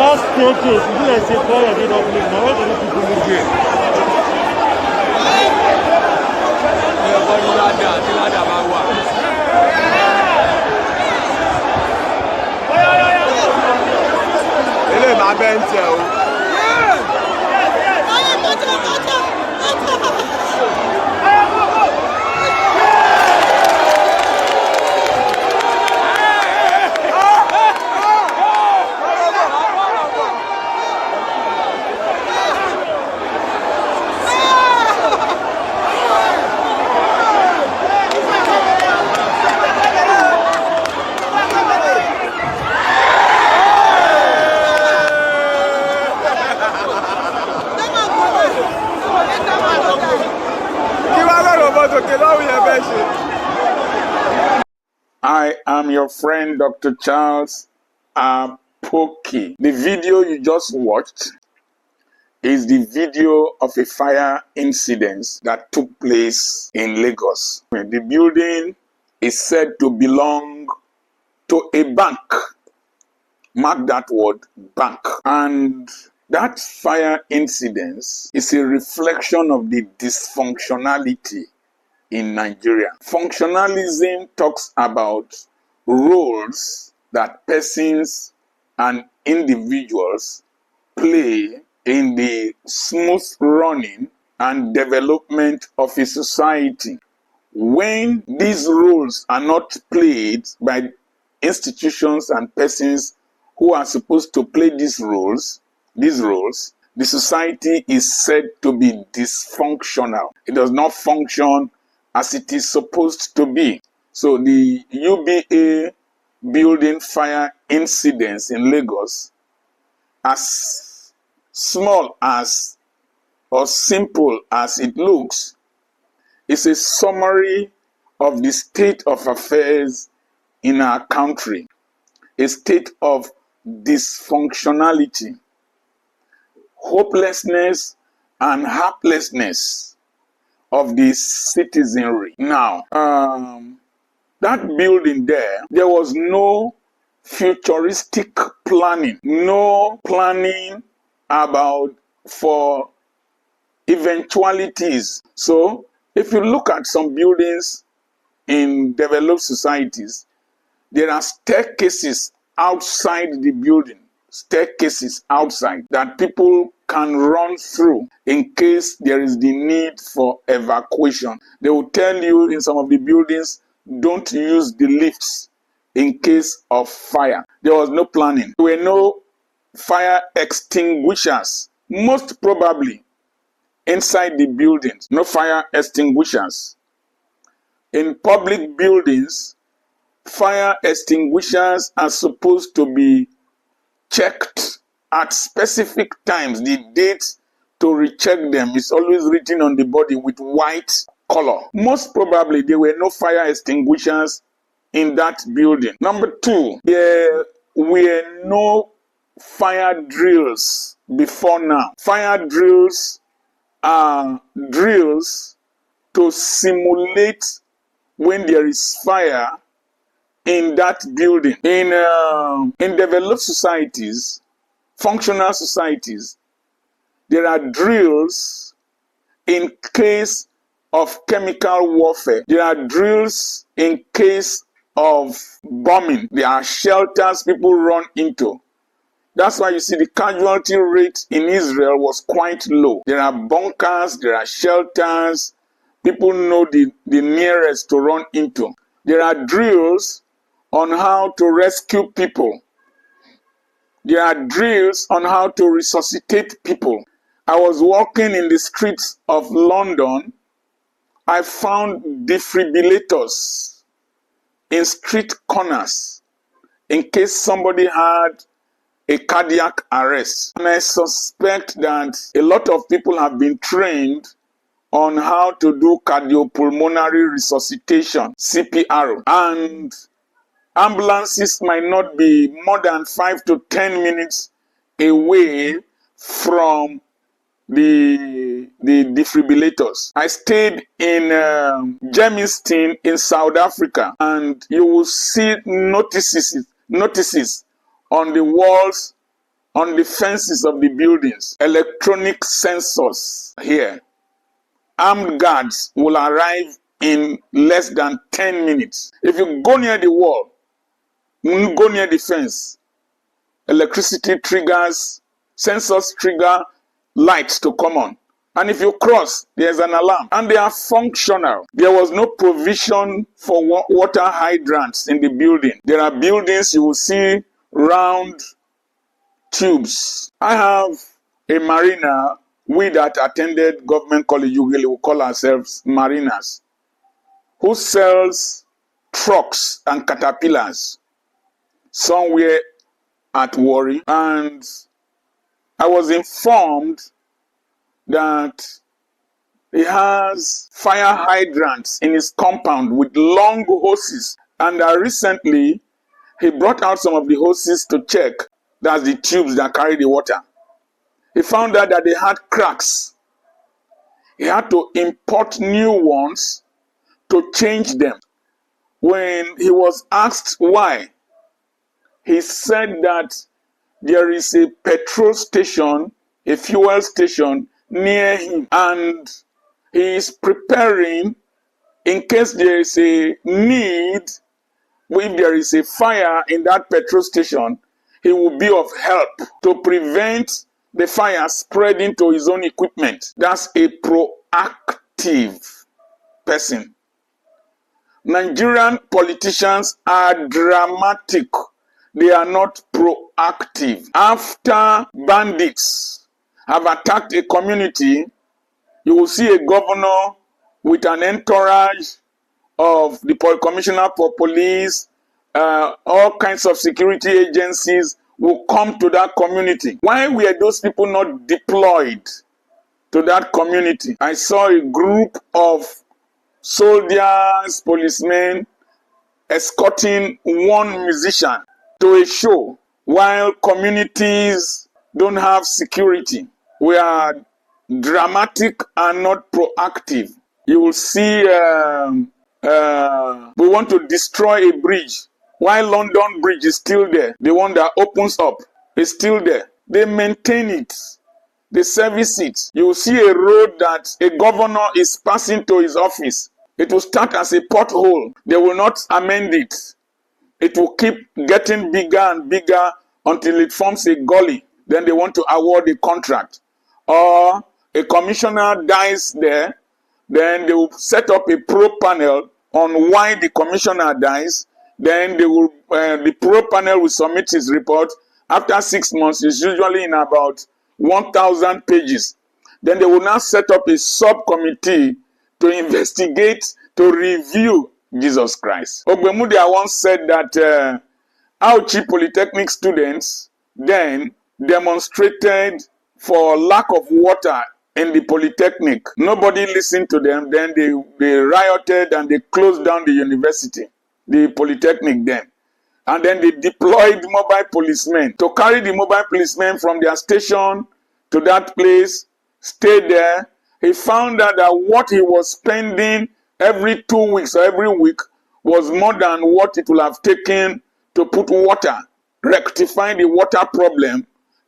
That's staircase. You like say fire did not live. Now where do people live here? Ele ma bente o. I am your friend, Dr. Charles Apoki. The video you just watched is the video of a fire incident that took place in Lagos. The building is said to belong to a bank. Mark that word, bank. And that fire incident is a reflection of the dysfunctionality in Nigeria. Functionalism talks about roles that persons and individuals play in the smooth running and development of a society. When these roles are not played by institutions and persons who are supposed to play these roles, the society is said to be dysfunctional. It does not function as it is supposed to be. So the UBA building fire incidents in Lagos, as small as or simple as it looks, is a summary of the state of affairs in our country, a state of dysfunctionality, hopelessness, and helplessness of the citizenry. Now, that building there was no futuristic planning, no planning for eventualities. So, if you look at some buildings in developed societies, there are staircases outside the building, staircases outside that people can run through in case there is the need for evacuation. They will tell you in some of the buildings, don't use the lifts in case of fire. There was no planning. There were no fire extinguishers, most probably inside the buildings. No fire extinguishers. In public buildings, fire extinguishers are supposed to be checked at specific times. The date to recheck them is always written on the body with white color. Most probably there were no fire extinguishers in that building. Number two, there were no fire drills before now. Fire drills are drills to simulate when there is fire in that building. In developed societies, functional societies, there are drills in case of chemical warfare. There are drills in case of bombing. There are shelters people run into. That's why you see the casualty rate in Israel was quite low. There are bunkers, there are shelters. People know the nearest to run into. There are drills on how to rescue people. There are drills on how to resuscitate people. I was walking in the streets of London. I found defibrillators in street corners in case somebody had a cardiac arrest. And I suspect that a lot of people have been trained on how to do cardiopulmonary resuscitation, CPR. And ambulances might not be more than 5 to 10 minutes away from the defibrillators. I stayed in Germiston in South Africa, and you will see notices on the walls, on the fences of the buildings, electronic sensors here. Armed guards will arrive in less than 10 minutes. If you go near the wall, go near the fence, electricity triggers, sensors trigger lights to come on. And if you cross, there's an alarm. And they are functional. There was no provision for water hydrants in the building. There are buildings you will see round tubes. I have a mariner. We that attended government college usually will call ourselves mariners, who sells trucks and caterpillars somewhere at Warri. And I was informed that he has fire hydrants in his compound with long hoses. And recently, he brought out some of the hoses to check. That's the tubes that carry the water. He found out that they had cracks. He had to import new ones to change them. When he was asked why, he said that there is a petrol station, a fuel station near him, and he is preparing in case there is a need. If there is a fire in that petrol station, he will be of help to prevent the fire spreading to his own equipment. That's a proactive person. Nigerian politicians are dramatic. They are not proactive. After bandits have attacked a community, you will see a governor with an entourage of the commissioner for police, all kinds of security agencies will come to that community. Why were those people not deployed to that community? I saw a group of soldiers, policemen escorting one musician to a show while communities don't have security. We are dramatic and not proactive. You will see we want to destroy a bridge while London Bridge is still there. The one that opens up is still there. They maintain it. They service it. You will see a road that a governor is passing to his office. It will start as a pothole. They will not amend it. It will keep getting bigger and bigger until it forms a gully. Then they want to award a contract. Or a commissioner dies there. Then they will set up a probe panel on why the commissioner dies. Then they will, the probe panel will submit his report. After 6 months, it's usually in about 1,000 pages. Then they will now set up a subcommittee to investigate, to review Jesus Christ. Ogbemudia once said that Auchi Polytechnic students then demonstrated for lack of water in the Polytechnic. Nobody listened to them. Then they rioted and they closed down the university, the Polytechnic then. And then they deployed mobile policemen to carry the mobile policemen from their station to that place, stay there. He found out that what he was spending every 2 weeks or every week was more than what it would have taken to put water, rectify the water problem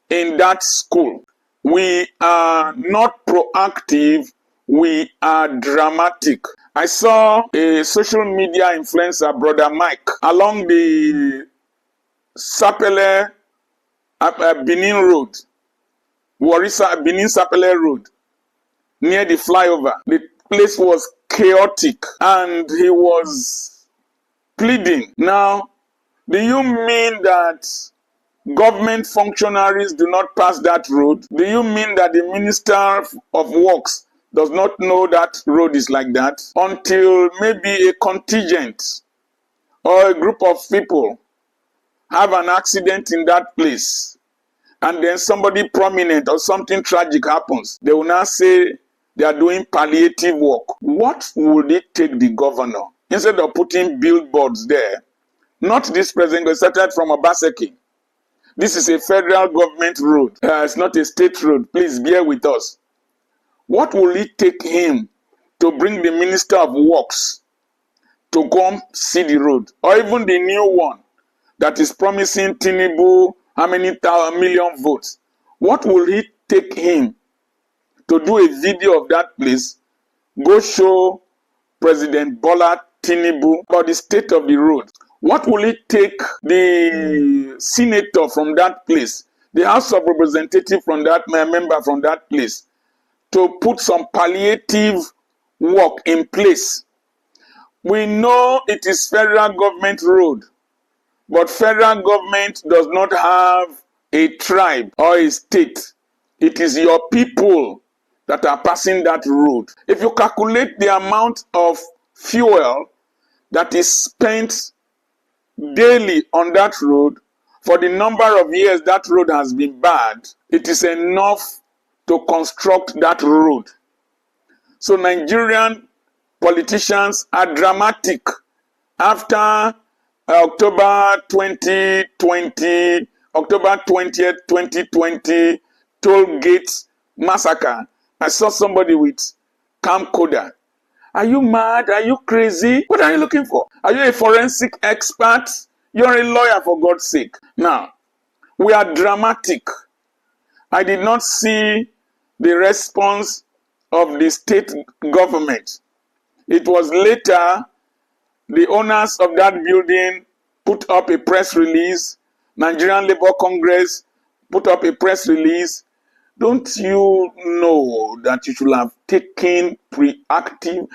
in that school. We are not proactive, we are dramatic. I saw a social media influencer, Brother Mike, along the Sapele Benin Road, Warisa Benin Sapele Road, near the flyover. The place was chaotic and he was pleading. Now, do you mean that government functionaries do not pass that road? Do you mean that the Minister of Works does not know that road is like that? Until maybe a contingent or a group of people have an accident in that place, and then somebody prominent or something tragic happens, they will now say they are doing palliative work. What would it take the governor, instead of putting billboards there? Not this president, it started from Obaseki. This is a federal government road. It's not a state road. Please bear with us. What will it take him to bring the Minister of Works to come see the road? Or even the new one that is promising Tinubu how many million votes? What will it take him to do a video of that place, go show President Bola Tinubu about the state of the road? What will it take the senator from that place, the House of Representatives from that member from that place, to put some palliative work in place? We know it is federal government road, but federal government does not have a tribe or a state. It is your people that are passing that road. If you calculate the amount of fuel that is spent daily on that road, for the number of years that road has been bad, it is enough to construct that road. So Nigerian politicians are dramatic. After October 2020, October 20th, 2020, toll gates massacre, I saw somebody with camcorder. Are you mad? Are you crazy? What are you looking for? Are you a forensic expert? You're a lawyer, for God's sake. Now, we are dramatic. I did not see the response of the state government. It was later the owners of that building put up a press release. Nigerian Labour Congress put up a press release. Don't you know that you should have taken preventive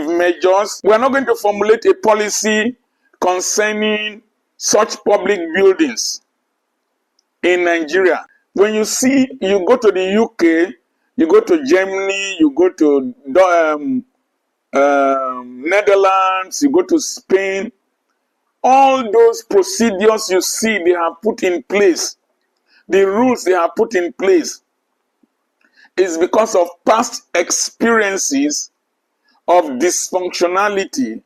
measures? We are not going to formulate a policy concerning such public buildings in Nigeria. When you go to the UK, you go to Germany, you go to Netherlands, you go to Spain, all those procedures you see they have put in place, the rules they have put in place, is because of past experiences of dysfunctionality.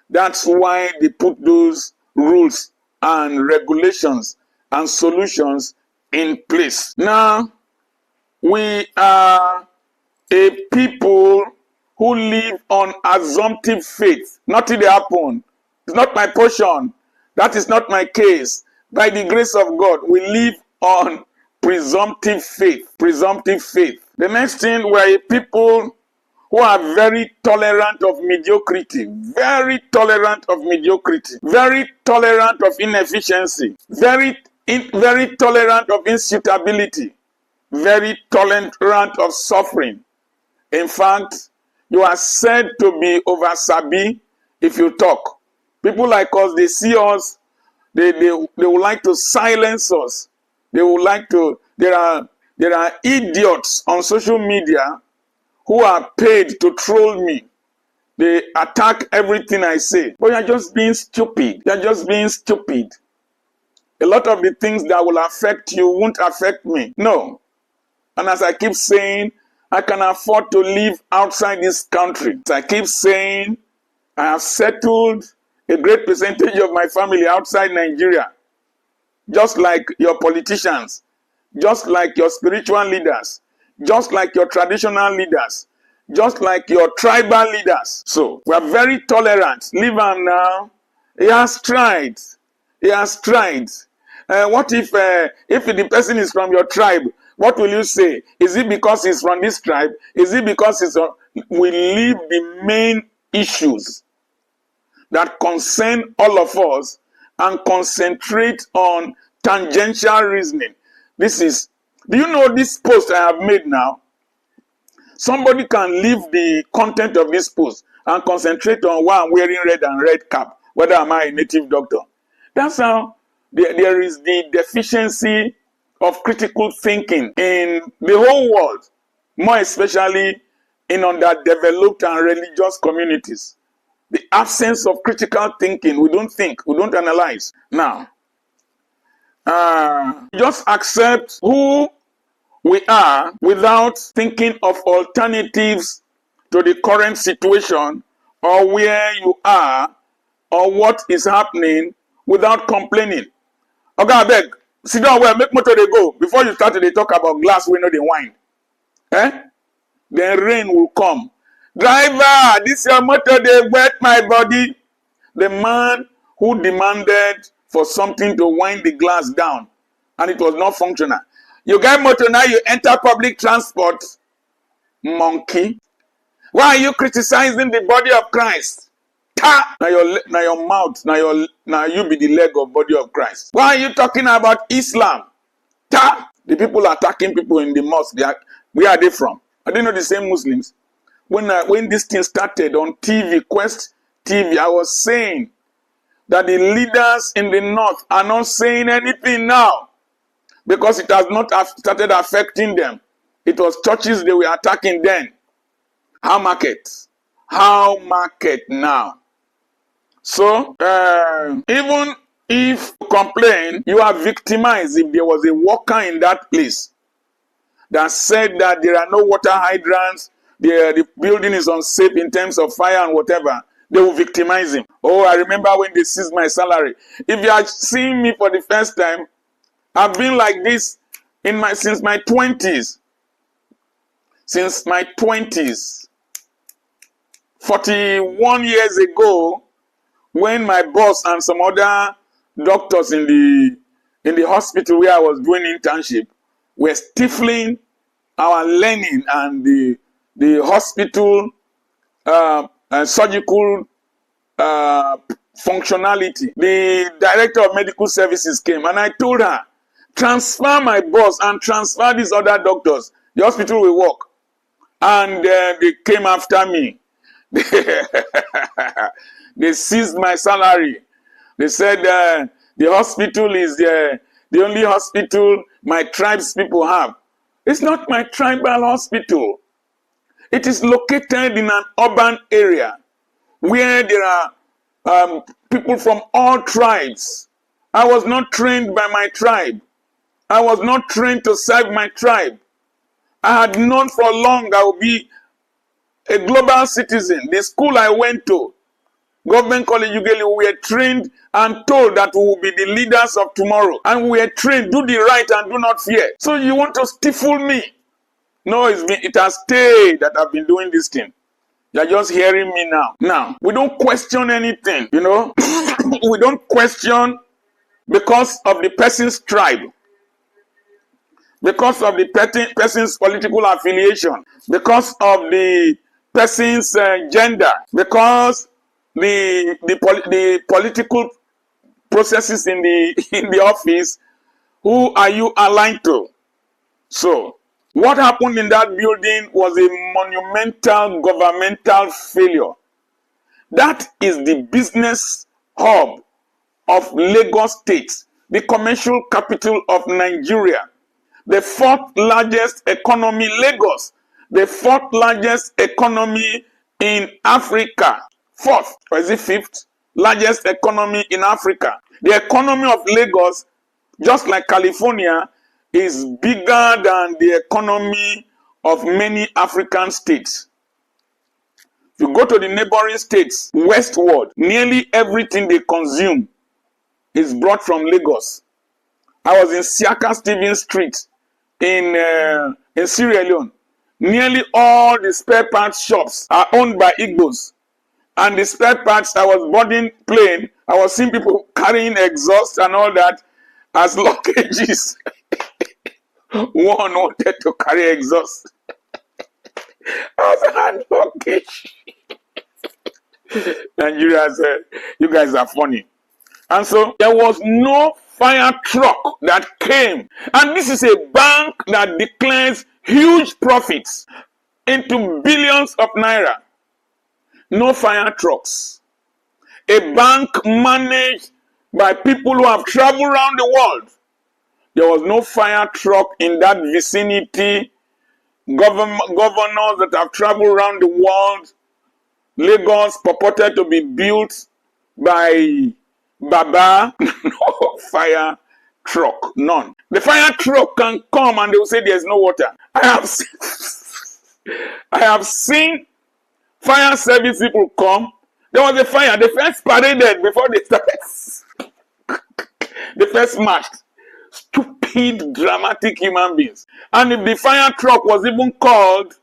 That's why they put those rules and regulations and solutions in place. Now, we are a people who live on assumptive faith. Nothing happen. It's not my portion. That is not my case. By the grace of God, we live on presumptive faith. Presumptive faith. The next thing, we're a people who are very tolerant of mediocrity. Very tolerant of mediocrity. Very tolerant of inefficiency. Very tolerant of insuitability. Very tolerant of suffering. In fact, you are said to be over sabi if you talk. People like us, they see us, they would like to silence us. They would like to, there are idiots on social media who are paid to troll me. They attack everything I say. But you're just being stupid. You're just being stupid. A lot of the things that will affect you won't affect me. No. And as I keep saying, I can afford to live outside this country. As I keep saying, I have settled a great percentage of my family outside Nigeria. Just like your politicians, just like your spiritual leaders, just like your traditional leaders, just like your tribal leaders. So, we are very tolerant. Leave him now. He has tried. He has tried. What if the person is from your tribe? What will you say? Is it because he's from this tribe? Is it because he's from... We leave the main issues that concern all of us and concentrate on tangential reasoning. This is... Do you know this post I have made now? Somebody can leave the content of this post and concentrate on why I'm wearing red and red cap, whether am I a native doctor. That's how there is the deficiency of critical thinking in the whole world, more especially in underdeveloped and religious communities. The absence of critical thinking, we don't think, we don't analyze. Now, just accept who we are without thinking of alternatives to the current situation or where you are or what is happening without complaining. Okay, I beg, sit down well, make motor they go before you start to talk about glass we know the wine. Eh? then rain will come. Driver, this your motor, they wet my body. The man who demanded for something to wind the glass down, and it was not functional. You get motor, now you enter public transport. Monkey. Why are you criticizing the body of Christ? Ta! Now your mouth, now you be the leg of body of Christ. Why are you talking about Islam? Ta! The people attacking people in the mosque, where are they from? Are they not the same Muslims? When this thing started on TV, Quest TV, I was saying that the leaders in the north are not saying anything now because it has not started affecting them. It was churches they were attacking then. How market? How market now? So, even if you complain, you are victimized if there was a worker in that place that said that there are no water hydrants, the building is unsafe in terms of fire and whatever, they will victimize him. Oh, I remember when they seized my salary. If you are seeing me for the first time, I've been like this since my 20s. Since my 20s. 41 years ago, when my boss and some other doctors in the hospital where I was doing internship were stifling our learning and the hospital surgical functionality. The director of medical services came and I told her, transfer my boss and transfer these other doctors. The hospital will work. And they came after me. They seized my salary. They said the hospital is the only hospital my tribe's people have. It's not my tribal hospital. It is located in an urban area where there are people from all tribes. I was not trained by my tribe. I was not trained to serve my tribe. I had known for long I would be a global citizen. The school I went to, Government College UBA, we were trained and told that we will be the leaders of tomorrow. And we were trained, do the right and do not fear. So you want to stifle me? No, it has stayed that I've been doing this thing. You're just hearing me now. Now, we don't question anything, you know. We don't question because of the person's tribe, because of the person's political affiliation, because of the person's gender, because the political processes in the office. Who are you aligned to? So, what happened in that building was a monumental governmental failure. That is the business hub of Lagos State, the commercial capital of Nigeria, the fourth largest economy, Lagos, the fourth largest economy in Africa, fourth, or is it fifth largest economy in Africa. The economy of Lagos, just like California, is bigger than the economy of many African states. If you go to the neighboring states westward, nearly everything they consume is brought from Lagos. I was in Siaka Stevens Street in Sierra Leone. Nearly all the spare parts shops are owned by Igbos. And the spare parts, I was boarding plane, I was seeing people carrying exhaust and all that as luggages. One wanted to carry exhaust. I was hand luggage. Nigeria said, you guys are funny. And so there was no fire truck that came. And this is a bank that declares huge profits into billions of naira. No fire trucks. A bank managed by people who have traveled around the world. There was no fire truck in that vicinity. Governors that have traveled around the world. Lagos purported to be built by Baba. No fire truck, none. The fire truck can come and they will say there's no water. I have seen fire service people come. There was a fire. They first paraded before they started. They first marched. Stupid, dramatic human beings. And if the fire truck was even called,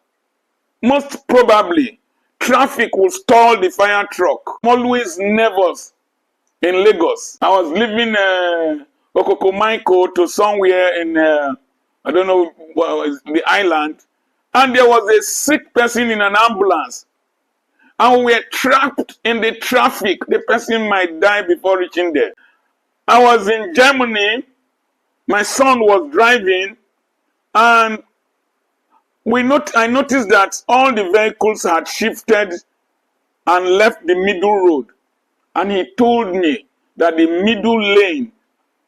Most probably, traffic will stall the fire truck. I'm always nervous in Lagos. I was leaving Okokomaiko to somewhere in, I don't know, the island, and there was a sick person in an ambulance. And we were trapped in the traffic. The person might die before reaching there. I was in Germany. My son was driving, and I noticed that all the vehicles had shifted and left the middle road. And he told me that the middle lane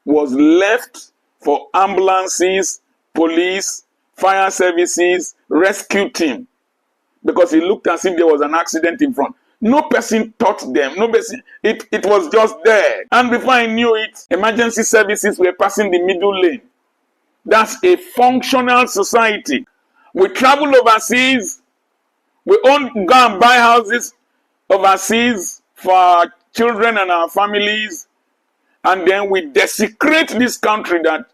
was left for ambulances, police, fire services, rescue team, because it looked as if there was an accident in front. No person touched them. No person. It was just there. And before I knew it, emergency services were passing the middle lane. That's a functional society. We travel overseas. We go and buy houses overseas for our children and our families. And then we desecrate this country that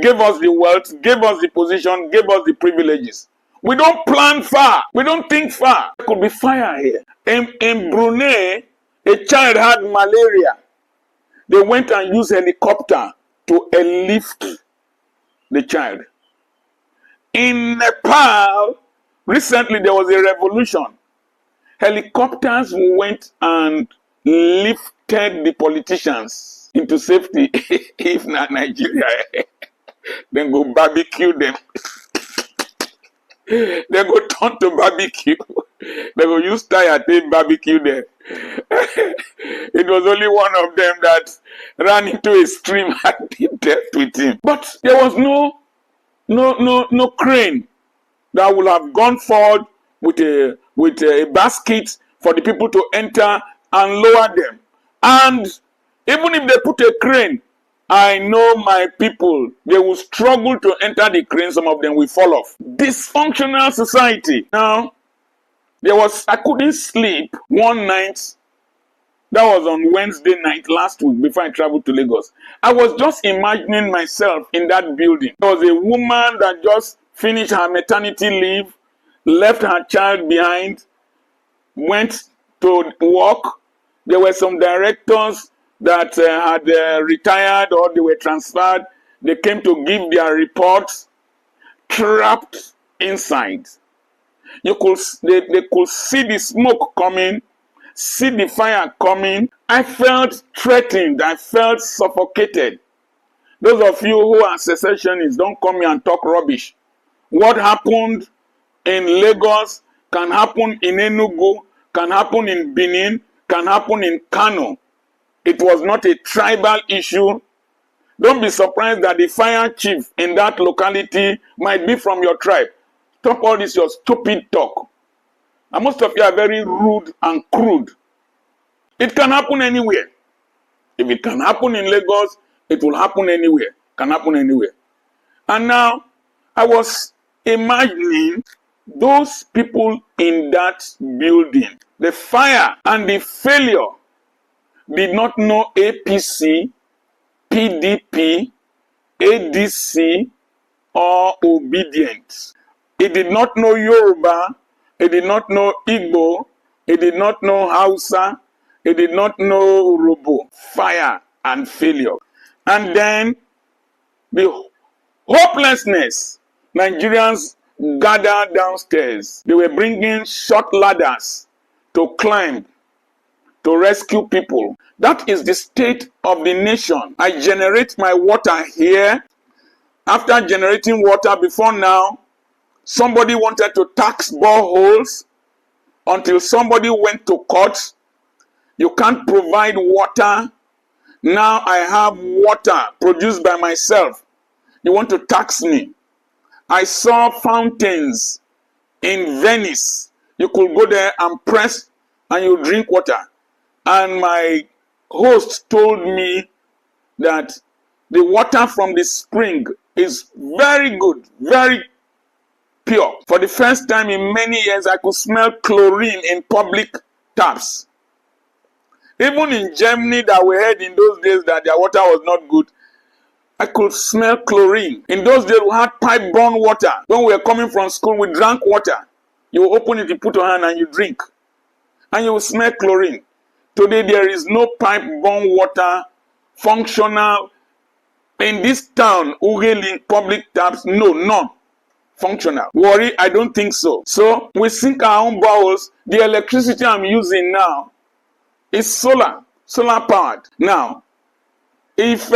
gave us the wealth, gave us the position, gave us the privileges. We don't plan far. We don't think far. There could be fire here. In Brunei, a child had malaria. They went and used helicopter to airlift the child. In Nepal, recently there was a revolution. Helicopters went and lifted the politicians into safety. If not Nigeria, then go barbecue them. They go turn to barbecue. They go use tire to barbecue them. It was only one of them that ran into a stream and dealt with him. But there was no crane that would have gone forward with a basket for the people to enter and lower them. And even if they put a crane, I know my people, they will struggle to enter the crane. Some of them will fall off. Dysfunctional society. Now, I couldn't sleep one night. That was on Wednesday night last week before I traveled to Lagos. I was just imagining myself in that building. There was a woman that just finished her maternity leave, left her child behind, went to work. There were some directors that had retired or they were transferred. They came to give their reports, trapped inside. They could see the smoke coming, see the fire coming. I felt threatened. I felt suffocated. Those of you who are secessionists, don't come here and talk rubbish. What happened in Lagos can happen in Enugu, can happen in Benin, can happen in Kano. It was not a tribal issue. Don't be surprised that the fire chief in that locality might be from your tribe. Stop all this your stupid talk. And most of you are very rude and crude. It can happen anywhere. If it can happen in Lagos, it will happen anywhere. It can happen anywhere. And now, I was imagining those people in that building. The fire and the failure did not know APC, PDP, ADC, or obedience. It did not know Yoruba, it did not know Igbo, it did not know Hausa, it did not know Urobo. Fire and failure. And then the hopelessness. Nigerians gathered downstairs. They were bringing short ladders to climb, to rescue people. That is the state of the nation. I generate my water here. After generating water before now, somebody wanted to tax boreholes until somebody went to court. You can't provide water. Now I have water produced by myself. You want to tax me. I saw fountains in Venice. You could go there and press and you drink water. And my host told me that the water from the spring is very good, very pure. For the first time in many years, I could smell chlorine in public taps. Even in Germany, that we heard in those days that their water was not good, I could smell chlorine. In those days, we had pipe-borne water. When we were coming from school, we drank water. You open it, you put your hand and you drink. And you will smell chlorine. Today there is no pipe-borne water functional in this town. Ugeli public taps, no, none. Functional. Worry, I don't think so. So we sink our own bowels. The electricity I'm using now is solar powered. Now, if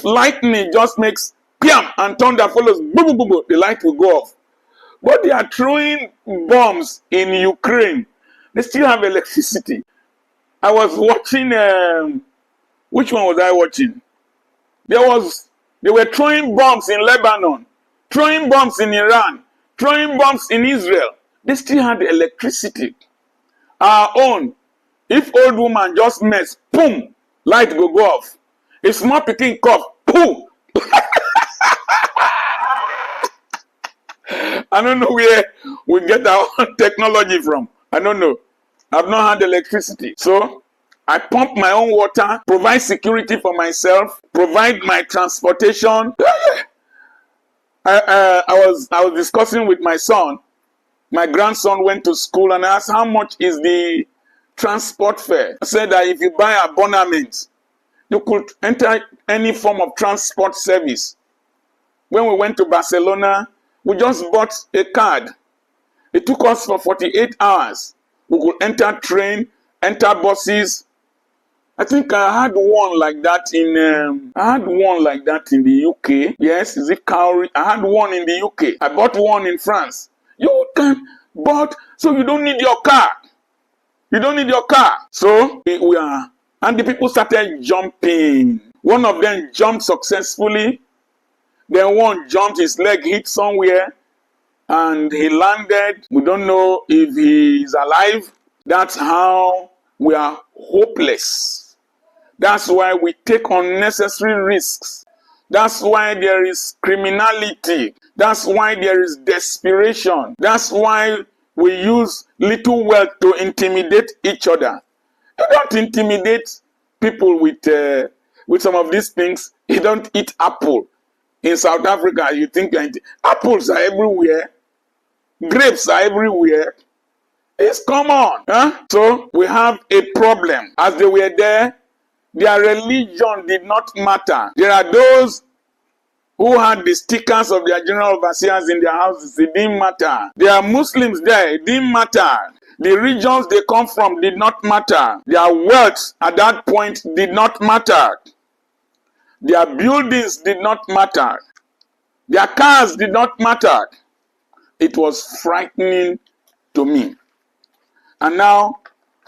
lightning just makes piam and thunder follows, boom, boom, boom, boom, the light will go off. But they are throwing bombs in Ukraine. They still have electricity. I was watching, which one was I watching? They were throwing bombs in Lebanon, throwing bombs in Iran, throwing bombs in Israel. They still had electricity. Our own, if old woman just mess, boom, light will go off. If small picking cough, boom. I don't know where we get our own technology from. I don't know. I've not had electricity. So I pump my own water, provide security for myself, provide my transportation. I was discussing with my son. My grandson went to school and asked how much is the transport fare. I said that if you buy abonnement, you could enter any form of transport service. When we went to Barcelona, we just bought a card. It took us for 48 hours. We could enter train, enter buses. I think I had one like that in the UK. Yes, is it Cowrie? I had one in the UK. I bought one in France. You can, but so you don't need your car. You don't need your car. So we are, and the people started jumping. One of them jumped successfully. Then one jumped, his leg hit somewhere, and he landed. We don't know if he is alive. That's how we are hopeless. That's why we take unnecessary risks. That's why there is criminality. That's why there is desperation. That's why we use little wealth to intimidate each other. You don't intimidate people with some of these things. You don't eat apple. In South Africa, you think apples are everywhere. Grapes are everywhere. It's common. Huh? So we have a problem. As they were there, their religion did not matter. There are those who had the stickers of their general overseers in their houses. It didn't matter. There are Muslims there. It didn't matter. The regions they come from did not matter. Their wealth at that point did not matter. Their buildings did not matter. Their cars did not matter. It was frightening to me. And now,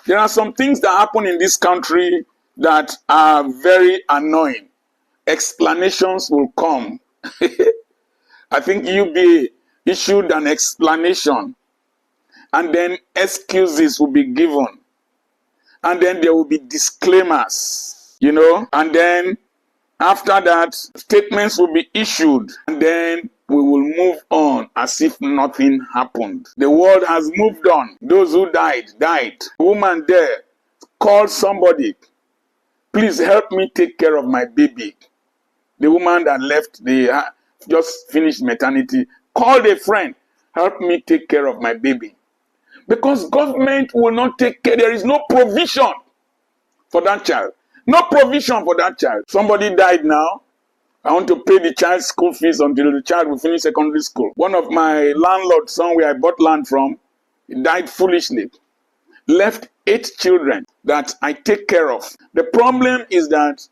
there are some things that happen in this country that are very annoying. Explanations will come. I think UBA issued an explanation, and then excuses will be given, and then there will be disclaimers, and then after that, statements will be issued, and then we will move on as if nothing happened. The world has moved on. Those who died. The woman there called somebody, please help me take care of my baby. The woman that left, just finished maternity, called a friend, help me take care of my baby. Because government will not take care. There is no provision for that child. No provision for that child. Somebody died now. I want to pay the child's school fees until the child will finish secondary school. One of my landlords, somewhere I bought land from, he died foolishly. Left 8 children that I take care of. The problem is that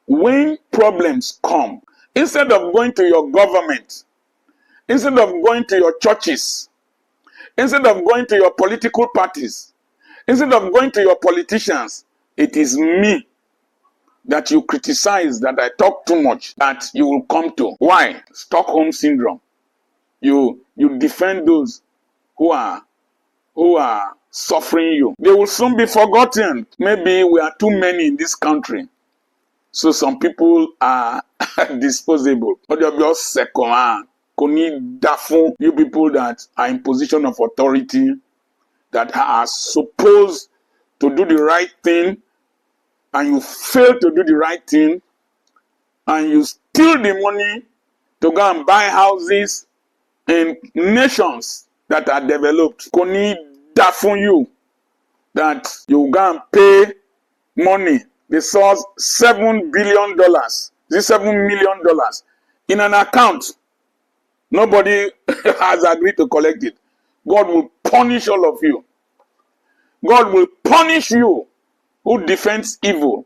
when problems come, instead of going to your government, instead of going to your churches, instead of going to your political parties, instead of going to your politicians, it is me that you criticize, that I talk too much, that you will come to. Why? Stockholm syndrome. You defend those who are suffering you. They will soon be forgotten. Maybe we are too many in this country, so some people are disposable. But you people that are in position of authority, that are supposed to do the right thing, and you fail to do the right thing, and you steal the money to go and buy houses in nations that are developed. Kò ní dá fún you that you go and pay money. They saw $7 billion. This $7 million in an account. Nobody has agreed to collect it. God will punish all of you. God will punish you who defends evil